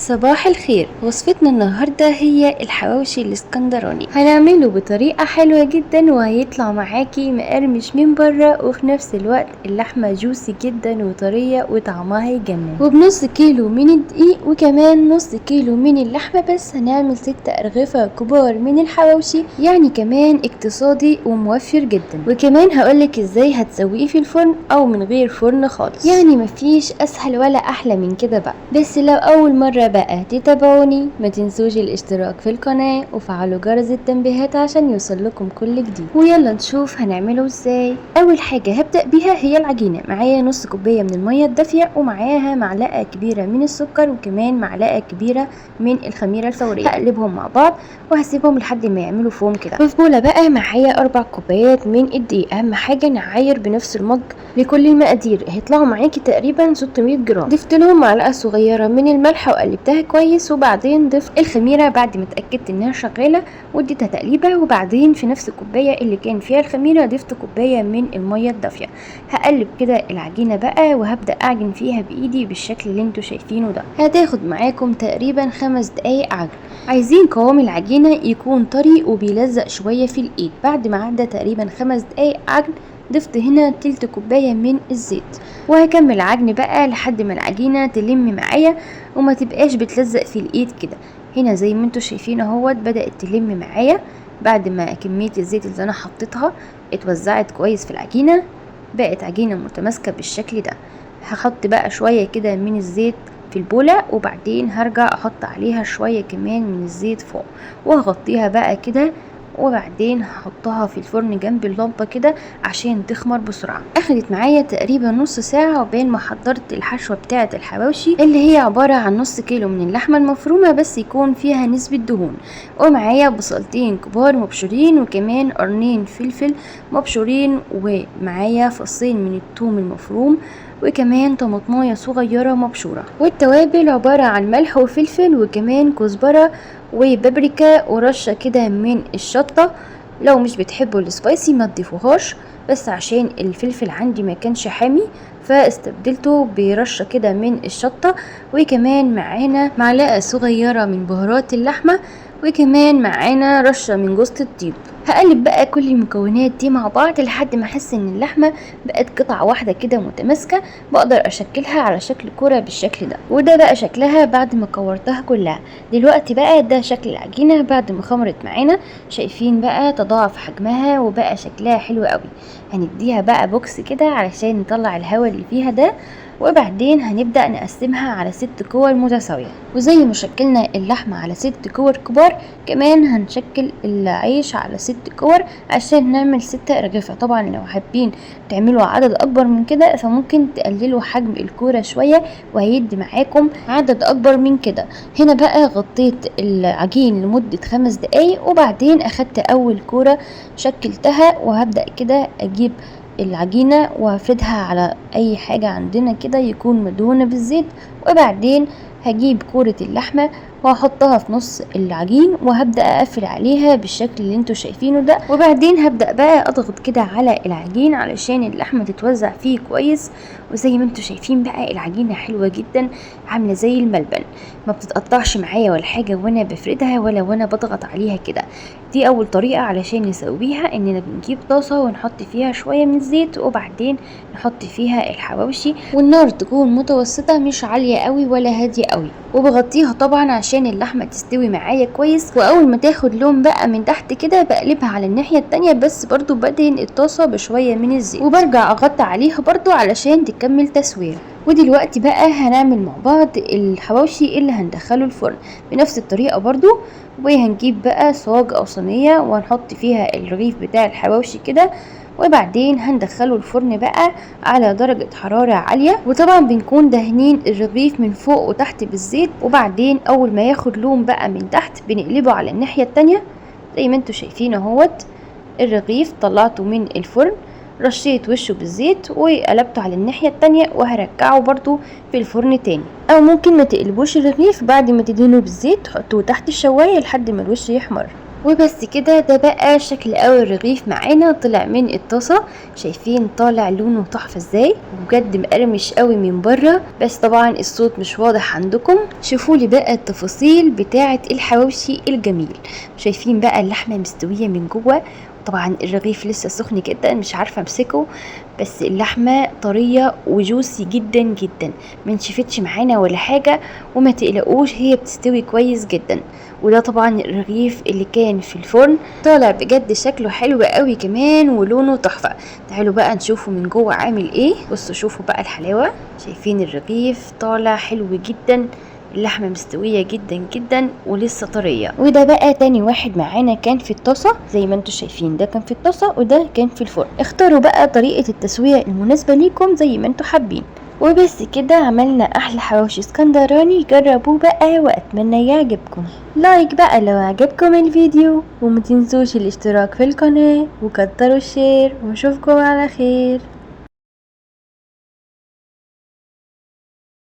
صباح الخير. وصفتنا النهاردة هي الحواوشي الاسكندراني. هنعمله بطريقة حلوة جدا وهيطلع معاكي مقرمش من بره وفي نفس الوقت اللحمة جوسي جدا وطرية وطعمها يجنن. وبنص كيلو من الدقيق وكمان نص كيلو من اللحمة بس هنعمل 6 أرغفة كبار من الحواوشي، يعني كمان اقتصادي وموفر جدا. وكمان هقولك ازاي هتسويه في الفرن او من غير فرن خالص، يعني مفيش اسهل ولا احلى من كده بقى. بس لو اول مرة بقى تتابعوني ما تنسوش الاشتراك في القناة وفعلوا جرس التنبيهات عشان يوصل لكم كل جديد. ويلا نشوف هنعمله ازاي. اول حاجة هبدأ بيها هي العجينة. معايا نص كوباية من المية الدافية ومعاها معلقة كبيرة من السكر وكمان معلقة كبيرة من الخميرة الفورية. هقلبهم مع بعض وهسيبهم لحد ما يعملوا فوم كده. في بولة بقى معايا 4 كوبايات من الدقيق. اهم حاجة نعاير بنفس المج لكل المقادير، هيطلعوا معاكي تقريبا 600 جرام. ضفت لهم معلقة صغيرة من الملح وقلبتها كويس، وبعدين ضفت الخميرة بعد ما اتأكدت انها شغالة واديتها تقليبة، وبعدين في نفس الكوباية اللي كان فيها الخميرة ضفت كوباية من المية الدافية. هقلب كده العجينة بقى وهبدأ اعجن فيها بايدي بالشكل اللي انتوا شايفينه ده. هتاخد معاكم تقريبا 5 دقايق عجن. عايزين قوام العجينة يكون طري وبيلزق شوية في الايد. بعد ما عدى تقريبا 5 دقايق عجن ضفت هنا تلت كوباية من الزيت، وهكمل عجن بقى لحد ما العجينة تلم معايا وما تبقاش بتلزق في الايد كده. هنا زي ما انتوا شايفين اهوت بدأت تلم معايا بعد ما كمية الزيت اللي انا حطيتها اتوزعت كويس في العجينة، بقت عجينة متماسكة بالشكل ده. هحط بقى شوية كده من الزيت في البولة وبعدين هرجع احط عليها شوية كمان من الزيت فوق وهغطيها بقى كده، وبعدين هحطها في الفرن جنب اللمبة كده عشان تخمر بسرعة. اخدت معايا تقريبا نص ساعة عقبال ما حضرت الحشوة بتاعة الحواوشي اللي هي عبارة عن نص كيلو من اللحمة المفرومة بس يكون فيها نسبة دهون، ومعايا بصلتين كبار مبشورين وكمان قرنين فلفل مبشورين، ومعايا فصين من الثوم المفروم وكمان طماطمايه صغيرة مبشورة. والتوابل عبارة عن ملح وفلفل وكمان كزبرة وبابريكا ورشة كده من الشطة. لو مش بتحبوا السبايسي ما تضيفوهاش، بس عشان الفلفل عندي ما كانش حامي فاستبدلته برشة كده من الشطة. وكمان معانا معلقة صغيرة من بهارات اللحمة وكمان معانا رشة من جوز الطيب. هقلب بقى كل المكونات دي مع بعض لحد ما احس ان اللحمة بقت قطعة واحدة كده متماسكة، بقدر اشكلها على شكل كرة بالشكل ده. وده بقى شكلها بعد ما كورتها كلها. دلوقتي بقى ده شكل العجينة بعد ما خمرت معانا. شايفين بقى تضاعف حجمها وبقى شكلها حلو قوي. هنديها بقى بوكس كده علشان نطلع الهواء اللي فيها ده، وبعدين هنبدأ نقسمها على 6 كور متساوية. وزي ما شكلنا اللحمة على 6 كور كبار كمان هنشكل العيش على 6 كور عشان نعمل 6 أرغفة. طبعا لو حابين تعملوا عدد أكبر من كده فممكن تقللوا حجم الكورة شوية وهيدي معاكم عدد أكبر من كده. هنا بقى غطيت العجين لمدة 5 دقايق وبعدين أخدت أول كورة شكلتها، وهبدأ كده أجيب العجينة وهفردها على اي حاجة عندنا كده يكون مدهونة بالزيت، وبعدين هجيب كورة اللحمة وهحطها في نص العجين وهبدأ اقفل عليها بالشكل اللي انتوا شايفينه ده. وبعدين هبدأ بقى اضغط كده على العجين علشان اللحمة تتوزع فيه كويس. وزي ما انتوا شايفين بقى العجينة حلوة جدا عاملة زي الملبن، ما بتتقطعش معايا ولا حاجة وانا بفردها ولا وانا بضغط عليها كده. دي اول طريقة علشان نسويها، اننا بنجيب طاسة ونحط فيها شوية من الزيت وبعدين نحط فيها الحواوشي، والنار تكون متوسطة مش عالية قوي ولا هادية قوي، وبغطيها طبعا عشان اللحمة تستوي معايا كويس. واول ما تاخد لون بقى من تحت كده بقلبها على الناحية التانية، بس برضو بدهن الطاسة بشوية من الزيت وبرجع اغطي عليها برضو علشان تكمل تسوية. ودلوقتي بقى هنعمل مع بعض الحواوشي اللي هندخله الفرن بنفس الطريقة برضو. وهنجيب بقى صاج او صينية وهنحط فيها الرغيف بتاع الحواوشي كده، وبعدين هندخله الفرن بقى على درجة حرارة عالية. وطبعا بنكون دهنين الرغيف من فوق وتحت بالزيت، وبعدين اول ما ياخد لون بقى من تحت بنقلبه على الناحية التانية زي ما انتوا شايفين اهوت. الرغيف طلعته من الفرن رشيت وشه بالزيت وقلبته على الناحية التانية وهرجعه برضو في الفرن تاني. او ممكن ما تقلبوش الرغيف بعد ما تدهنه بالزيت، تحطوه تحت الشواية لحد ما الوش يحمر. وبس كده، ده بقى شكل اول رغيف معانا طلع من الطاسه. شايفين طالع لونه تحفه ازاي، وبجد مقرمش قوي من بره، بس طبعا الصوت مش واضح عندكم. شوفوا لي بقى التفاصيل بتاعه الحواوشي الجميل. شايفين بقى اللحمه مستويه من جوه، طبعا الرغيف لسه سخن جدا مش عارفه امسكه، بس اللحمه طريه وجوسي جدا جدا، منشفتش معانا ولا حاجه. وما تقلقوش، هي بتستوي كويس جدا. وده طبعا الرغيف اللي كان في الفرن، طالع بجد شكله حلو قوي كمان ولونه تحفه. تعالوا بقى نشوفه من جوه عامل ايه. بصوا شوفوا بقى الحلاوه، شايفين الرغيف طالع حلو جدا، اللحمه مستويه جدا جدا ولسه طريه. وده بقى تاني واحد معانا كان في الطاسه، زي ما انتم شايفين ده كان في الطاسه وده كان في الفرن. اختاروا بقى طريقه التسويه المناسبه ليكم زي ما انتم حابين. وبس كده عملنا احلى حواوشي اسكندراني، جربوه بقى واتمنى يعجبكم. لايك بقى لو عجبكم الفيديو، وما تنسوش الاشتراك في القناه وكتروا الشير، واشوفكم على خير.